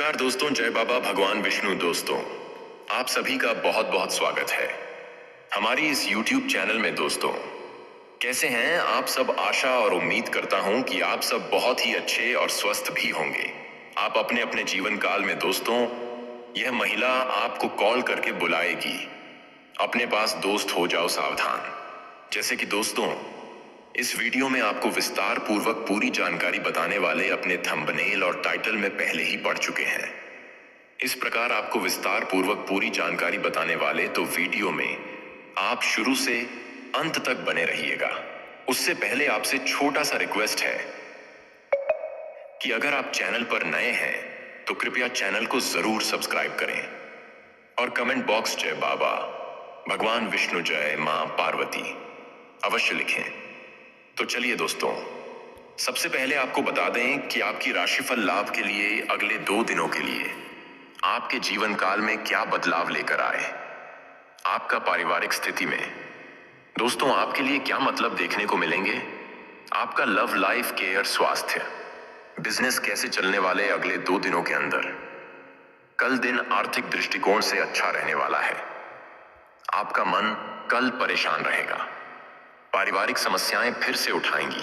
नमस्कार दोस्तों, जय बाबा भगवान विष्णु। दोस्तों, आप सभी का बहुत बहुत स्वागत है हमारी इस YouTube चैनल में। दोस्तों, कैसे हैं आप सब? आशा और उम्मीद करता हूं कि आप सब बहुत ही अच्छे और स्वस्थ भी होंगे। आप अपने अपने जीवन काल में दोस्तों, यह महिला आपको कॉल करके बुलाएगी। अपने पास दोस्त हो जाओ सावधान। जैसे कि दोस्तों, इस वीडियो में आपको विस्तार पूर्वक पूरी जानकारी बताने वाले अपने थंबनेल और टाइटल में पहले ही पढ़ चुके हैं। इस प्रकार आपको विस्तार पूर्वक पूरी जानकारी बताने वाले तो वीडियो में आप शुरू से अंत तक बने रहिएगा। उससे पहले आपसे छोटा सा रिक्वेस्ट है कि अगर आप चैनल पर नए हैं तो कृपया चैनल को जरूर सब्सक्राइब करें और कमेंट बॉक्स जय बाबा भगवान विष्णु, जय मां पार्वती अवश्य लिखें। तो चलिए दोस्तों, सबसे पहले आपको बता दें कि आपकी राशिफल लाभ के लिए अगले 2 दिनों के लिए आपके जीवन काल में क्या बदलाव लेकर आए। आपका पारिवारिक स्थिति में दोस्तों आपके लिए क्या मतलब देखने को मिलेंगे। आपका लव लाइफ, केयर, स्वास्थ्य, बिजनेस कैसे चलने वाले अगले 2 दिनों के अंदर। कल दिन आर्थिक दृष्टिकोण से अच्छा रहने वाला है। आपका मन कल परेशान रहेगा। पारिवारिक समस्याएं फिर से उठाएंगी।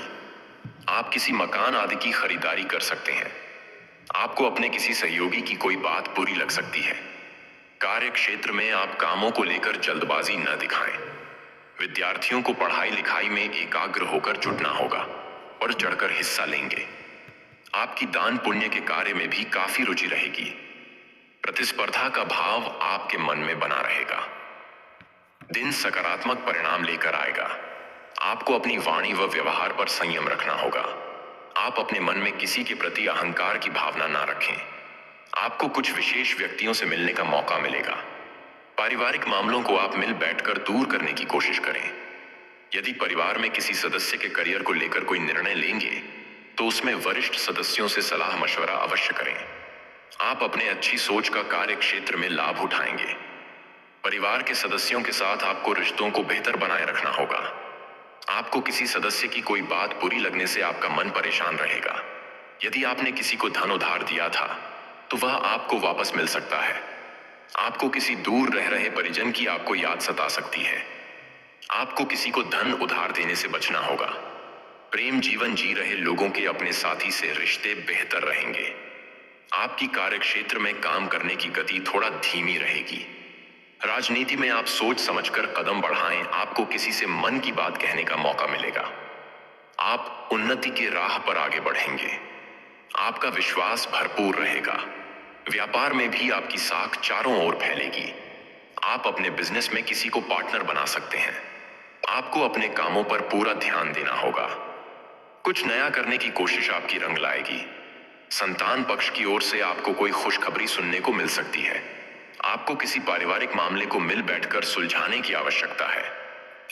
आप किसी मकान आदि की खरीदारी कर सकते हैं। आपको अपने किसी सहयोगी की कोई बात बुरी लग सकती है। कार्य क्षेत्र में आप कामों को लेकर जल्दबाजी न दिखाएं। विद्यार्थियों को पढ़ाई लिखाई में एकाग्र होकर जुटना होगा और चढ़कर हिस्सा लेंगे। आपकी दान पुण्य के कार्य में भी काफी रुचि रहेगी। प्रतिस्पर्धा का भाव आपके मन में बना रहेगा। दिन सकारात्मक परिणाम लेकर आएगा। आपको अपनी वाणी व व्यवहार पर संयम रखना होगा। आप अपने मन में किसी के प्रति अहंकार की भावना ना रखें। आपको कुछ विशेष व्यक्तियों से मिलने का मौका मिलेगा। पारिवारिक मामलों को आप मिल बैठकर दूर करने की कोशिश करें। यदि परिवार में किसी सदस्य के करियर को लेकर कोई निर्णय लेंगे तो उसमें वरिष्ठ सदस्यों से सलाह मशवरा अवश्य करें। आप अपने अच्छी सोच का कार्य क्षेत्र में लाभ उठाएंगे। परिवार के सदस्यों के साथ आपको रिश्तों को बेहतर बनाए रखना होगा। आपको किसी सदस्य की कोई बात बुरी लगने से आपका मन परेशान रहेगा। यदि आपने किसी को धन उधार दिया था तो वह आपको वापस मिल सकता है। आपको किसी दूर रह रहे परिजन की आपको याद सता सकती है। आपको किसी को धन उधार देने से बचना होगा। प्रेम जीवन जी रहे लोगों के अपने साथी से रिश्ते बेहतर रहेंगे। आपकी कार्य क्षेत्र में काम करने की गति थोड़ा धीमी रहेगी। राजनीति में आप सोच समझकर कदम बढ़ाएं। आपको किसी से मन की बात कहने का मौका मिलेगा। आप उन्नति के राह पर आगे बढ़ेंगे। आपका विश्वास भरपूर रहेगा। व्यापार में भी आपकी साख चारों ओर फैलेगी। आप अपने बिजनेस में किसी को पार्टनर बना सकते हैं। आपको अपने कामों पर पूरा ध्यान देना होगा। कुछ नया करने की कोशिश आपकी रंग लाएगी। संतान पक्ष की ओर से आपको कोई खुशखबरी सुनने को मिल सकती है। आपको किसी पारिवारिक मामले को मिल बैठकर सुलझाने की आवश्यकता है।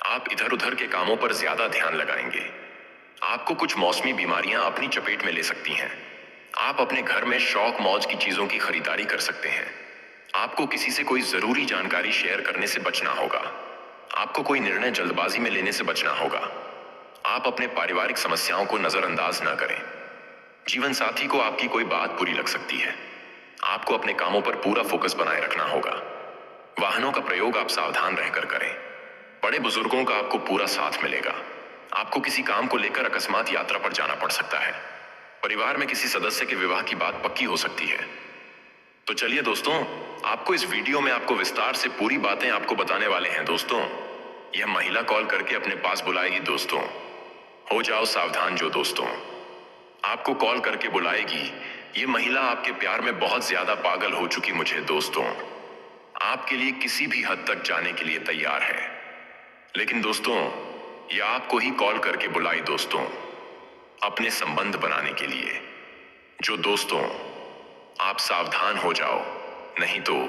आप इधर उधर के कामों पर ज्यादा ध्यान लगाएंगे। आपको कुछ मौसमी बीमारियां अपनी चपेट में ले सकती हैं। आप अपने घर में शौक मौज की चीजों की खरीदारी कर सकते हैं। आपको किसी से कोई जरूरी जानकारी शेयर करने से बचना होगा। आपको कोई निर्णय जल्दबाजी में लेने से बचना होगा। आप अपने पारिवारिक समस्याओं को नजरअंदाज न करें। जीवन साथी को आपकी कोई बात बुरी लग सकती है। आपको अपने कामों पर पूरा फोकस बनाए रखना होगा। वाहनों का प्रयोग आप सावधान रहकर करें। बड़े बुजुर्गों का आपको पूरा साथ मिलेगा। आपको किसी काम को लेकर अकस्मात यात्रा पर जाना पड़ सकता है। परिवार में किसी सदस्य के विवाह की बात पक्की हो सकती है। तो चलिए दोस्तों, आपको इस वीडियो में आपको विस्तार से पूरी बातें आपको बताने वाले हैं। दोस्तों, यह महिला कॉल करके अपने पास बुलाएगी। दोस्तों, हो जाओ सावधान। जो दोस्तों आपको कॉल करके बुलाएगी, ये महिला आपके प्यार में बहुत ज्यादा पागल हो चुकी मुझे दोस्तों, आपके लिए किसी भी हद तक जाने के लिए तैयार है। लेकिन दोस्तों, यह आपको ही कॉल करके बुलाई दोस्तों, अपने संबंध बनाने के लिए। जो दोस्तों, आप सावधान हो जाओ, नहीं तो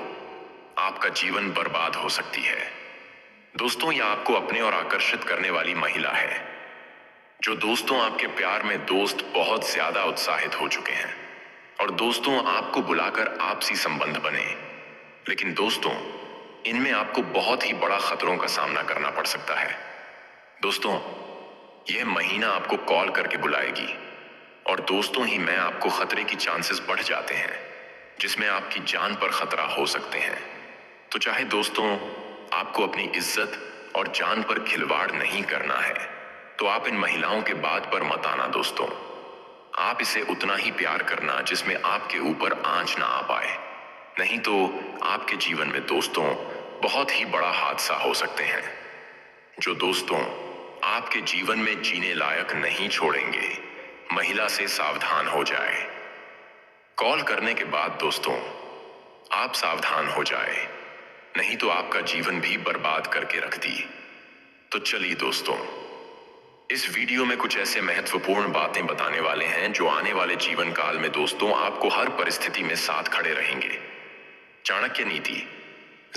आपका जीवन बर्बाद हो सकती है। दोस्तों, यह आपको अपने और आकर्षित करने वाली महिला है। जो दोस्तों आपके प्यार में दोस्त बहुत ज्यादा उत्साहित हो चुके हैं और दोस्तों आपको बुलाकर आपसी संबंध बने। लेकिन दोस्तों, इनमें आपको बहुत ही बड़ा खतरों का सामना करना पड़ सकता है। दोस्तों, यह महीना आपको कॉल करके बुलाएगी और दोस्तों ही में आपको खतरे की चांसेस बढ़ जाते हैं। जिसमें आपकी जान पर खतरा हो सकते हैं। तो चाहे दोस्तों आपको अपनी इज्जत और जान पर खिलवाड़ नहीं करना है, तो आप इन महिलाओं के बात पर मत आना दोस्तों। आप इसे उतना ही प्यार करना जिसमें आपके ऊपर आंच ना आ पाए। नहीं तो आपके जीवन में दोस्तों बहुत ही बड़ा हादसा हो सकते हैं, जो दोस्तों आपके जीवन में जीने लायक नहीं छोड़ेंगे। महिला से सावधान हो जाए। कॉल करने के बाद दोस्तों आप सावधान हो जाए, नहीं तो आपका जीवन भी बर्बाद करके रख दी। तो चलिए दोस्तों, इस वीडियो में कुछ ऐसे महत्वपूर्ण बातें बताने वाले हैं जो आने वाले जीवन काल में दोस्तों आपको हर परिस्थिति में साथ खड़े रहेंगे। चाणक्य नीति,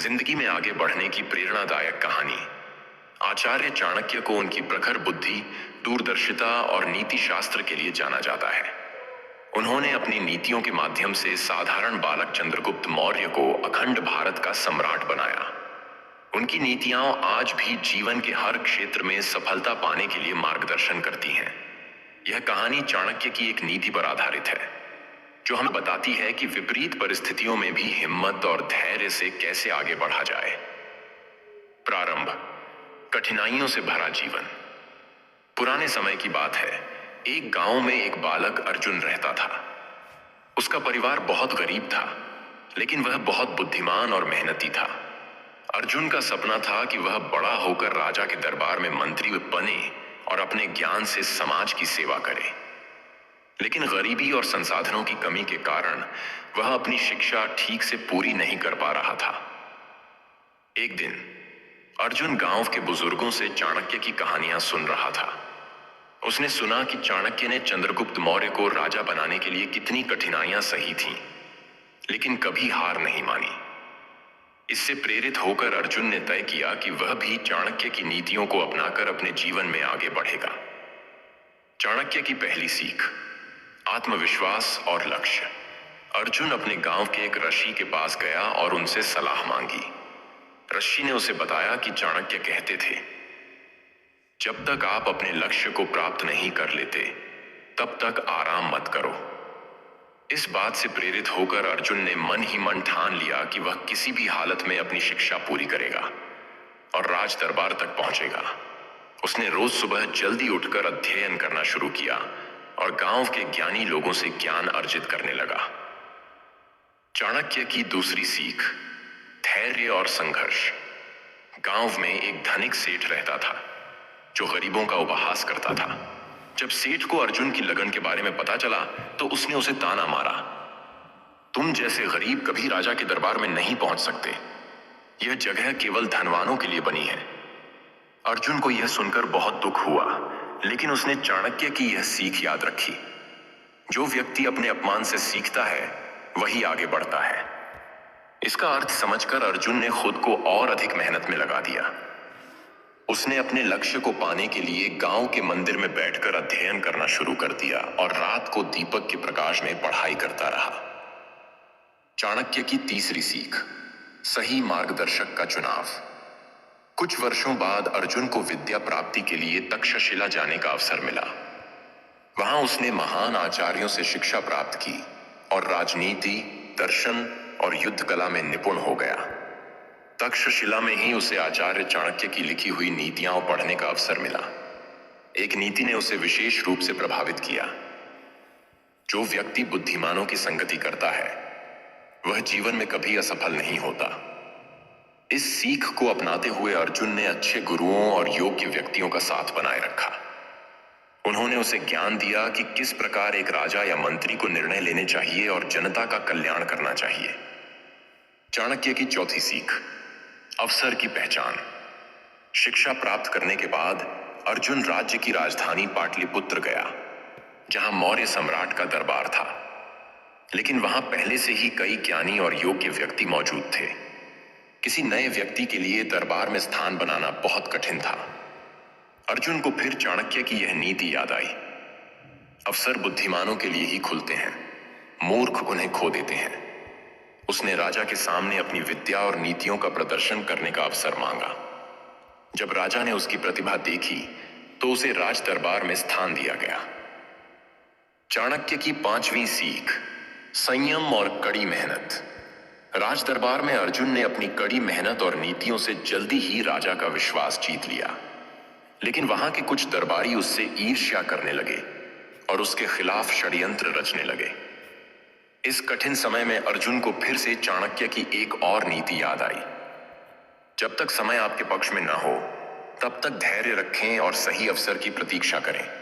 जिंदगी में आगे बढ़ने की प्रेरणादायक कहानी। आचार्य चाणक्य को उनकी प्रखर बुद्धि, दूरदर्शिता और नीति शास्त्र के लिए जाना जाता है। उन्होंने अपनी नीतियों के माध्यम से साधारण बालक चंद्रगुप्त मौर्य को अखंड भारत का सम्राट बनाया। उनकी नीतियां आज भी जीवन के हर क्षेत्र में सफलता पाने के लिए मार्गदर्शन करती हैं। यह कहानी चाणक्य की एक नीति पर आधारित है, जो हमें बताती है कि विपरीत परिस्थितियों में भी हिम्मत और धैर्य से कैसे आगे बढ़ा जाए। प्रारंभ, कठिनाइयों से भरा जीवन। पुराने समय की बात है। एक गांव में एक बालक अर्जुन रहता था। उसका परिवार बहुत गरीब था, लेकिन वह बहुत बुद्धिमान और मेहनती था। अर्जुन का सपना था कि वह बड़ा होकर राजा के दरबार में मंत्री बने और अपने ज्ञान से समाज की सेवा करे। लेकिन गरीबी और संसाधनों की कमी के कारण वह अपनी शिक्षा ठीक से पूरी नहीं कर पा रहा था। एक दिन अर्जुन गांव के बुजुर्गों से चाणक्य की कहानियां सुन रहा था। उसने सुना कि चाणक्य ने चंद्रगुप्त मौर्य को राजा बनाने के लिए कितनी कठिनाइयां सही थीं, लेकिन कभी हार नहीं मानी। इससे प्रेरित होकर अर्जुन ने तय किया कि वह भी चाणक्य की नीतियों को अपनाकर अपने जीवन में आगे बढ़ेगा। चाणक्य की पहली सीख, आत्मविश्वास और लक्ष्य। अर्जुन अपने गांव के एक ऋषि के पास गया और उनसे सलाह मांगी। ऋषि ने उसे बताया कि चाणक्य कहते थे, जब तक आप अपने लक्ष्य को प्राप्त नहीं कर लेते, तब तक आराम मत करो। इस बात से प्रेरित होकर अर्जुन ने मन ही मन ठान लिया कि वह किसी भी हालत में अपनी शिक्षा पूरी करेगा और राज दरबार तक पहुंचेगा। उसने रोज सुबह जल्दी उठकर अध्ययन करना शुरू किया और गांव के ज्ञानी लोगों से ज्ञान अर्जित करने लगा। चाणक्य की दूसरी सीख, धैर्य और संघर्ष। गांव में एक धनिक सेठ रहता था, जो गरीबों का उपहास करता था। जब सेठ को अर्जुन की लगन के बारे में पता चला, तो उसने उसे ताना मारा, तुम जैसे गरीब कभी राजा के दरबार में नहीं पहुंच सकते। यह जगह केवल धनवानों के लिए बनी है। अर्जुन को यह सुनकर बहुत दुख हुआ, लेकिन उसने चाणक्य की यह सीख याद रखी, जो व्यक्ति अपने अपमान से सीखता है वही आगे बढ़ता है। इसका अर्थ समझकर अर्जुन ने खुद को और अधिक मेहनत में लगा दिया। उसने अपने लक्ष्य को पाने के लिए गांव के मंदिर में बैठकर अध्ययन करना शुरू कर दिया और रात को दीपक के प्रकाश में पढ़ाई करता रहा। चाणक्य की तीसरी सीख, सही मार्गदर्शक का चुनाव। कुछ वर्षों बाद अर्जुन को विद्या प्राप्ति के लिए तक्षशिला जाने का अवसर मिला। वहां उसने महान आचार्यों से शिक्षा प्राप्त की और राजनीति, दर्शन और युद्ध कला में निपुण हो गया। तक्षशिला में ही उसे आचार्य चाणक्य की लिखी हुई नीतियां पढ़ने का अवसर मिला। एक नीति ने उसे विशेष रूप से प्रभावित किया, जो व्यक्ति बुद्धिमानों की संगति करता है वह जीवन में कभी असफल नहीं होता। इस सीख को अपनाते हुए अर्जुन ने अच्छे गुरुओं और योग्य व्यक्तियों का साथ बनाए रखा। उन्होंने उसे ज्ञान दिया कि किस प्रकार एक राजा या मंत्री को निर्णय लेने चाहिए और जनता का कल्याण करना चाहिए। चाणक्य की चौथी सीख, अवसर की पहचान। शिक्षा प्राप्त करने के बाद अर्जुन राज्य की राजधानी पाटलिपुत्र गया, जहां मौर्य सम्राट का दरबार था। लेकिन वहां पहले से ही कई ज्ञानी और योग्य व्यक्ति मौजूद थे। किसी नए व्यक्ति के लिए दरबार में स्थान बनाना बहुत कठिन था। अर्जुन को फिर चाणक्य की यह नीति याद आई, अवसर बुद्धिमानों के लिए ही खुलते हैं, मूर्ख उन्हें खो देते हैं। उसने राजा के सामने अपनी विद्या और नीतियों का प्रदर्शन करने का अवसर मांगा। जब राजा ने उसकी प्रतिभा देखी, तो उसे राज दरबार में स्थान दिया गया। चाणक्य की पांचवी सीख, संयम और कड़ी मेहनत। राज दरबार में अर्जुन ने अपनी कड़ी मेहनत और नीतियों से जल्दी ही राजा का विश्वास जीत लिया। लेकिन वहां के कुछ दरबारी उससे ईर्ष्या करने लगे और उसके खिलाफ षड्यंत्र रचने लगे। इस कठिन समय में अर्जुन को फिर से चाणक्य की एक और नीति याद आई। जब तक समय आपके पक्ष में न हो तब तक धैर्य रखें और सही अवसर की प्रतीक्षा करें।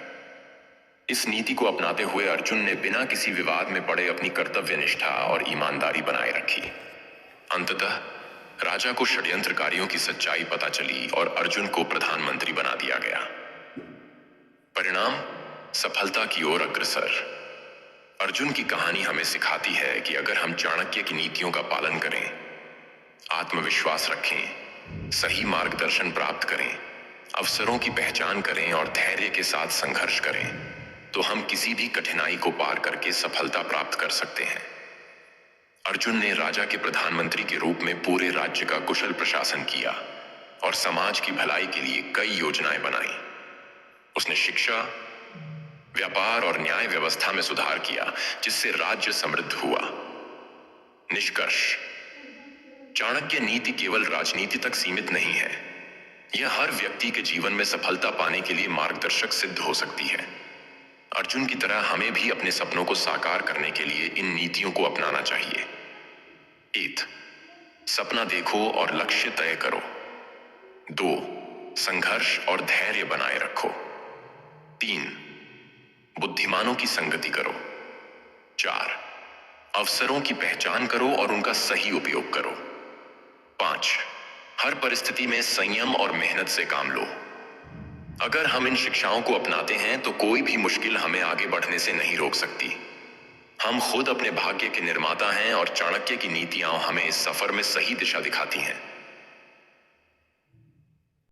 इस नीति को अपनाते हुए अर्जुन ने बिना किसी विवाद में पड़े अपनी कर्तव्य निष्ठा और ईमानदारी बनाए रखी। अंततः राजा को षड्यंत्रकारियों की सच्चाई पता चली और अर्जुन को प्रधानमंत्री बना दिया गया। परिणाम, सफलता की ओर अग्रसर। अर्जुन की कहानी हमें सिखाती है कि अगर हम चाणक्य की नीतियों का पालन करें, आत्मविश्वास रखें, सही मार्गदर्शन प्राप्त करें, अवसरों की पहचान करें और धैर्य के साथ संघर्ष करें, तो हम किसी भी कठिनाई को पार करके सफलता प्राप्त कर सकते हैं। अर्जुन ने राजा के प्रधानमंत्री के रूप में पूरे राज्य का कुशल प्रशासन किया और समाज की भलाई के लिए कई योजनाएं बनाई। उसने शिक्षा, व्यापार और न्याय व्यवस्था में सुधार किया, जिससे राज्य समृद्ध हुआ। निष्कर्ष, चाणक्य नीति केवल राजनीति तक सीमित नहीं है। यह हर व्यक्ति के जीवन में सफलता पाने के लिए मार्गदर्शक सिद्ध हो सकती है। अर्जुन की तरह हमें भी अपने सपनों को साकार करने के लिए इन नीतियों को अपनाना चाहिए। 1. सपना देखो और लक्ष्य तय करो। 2. संघर्ष और धैर्य बनाए रखो। 3. बुद्धिमानों की संगति करो। 4. अवसरों की पहचान करो और उनका सही उपयोग करो। 5. हर परिस्थिति में संयम और मेहनत से काम लो। अगर हम इन शिक्षाओं को अपनाते हैं तो कोई भी मुश्किल हमें आगे बढ़ने से नहीं रोक सकती। हम खुद अपने भाग्य के निर्माता हैं और चाणक्य की नीतियां हमें इस सफर में सही दिशा दिखाती हैं।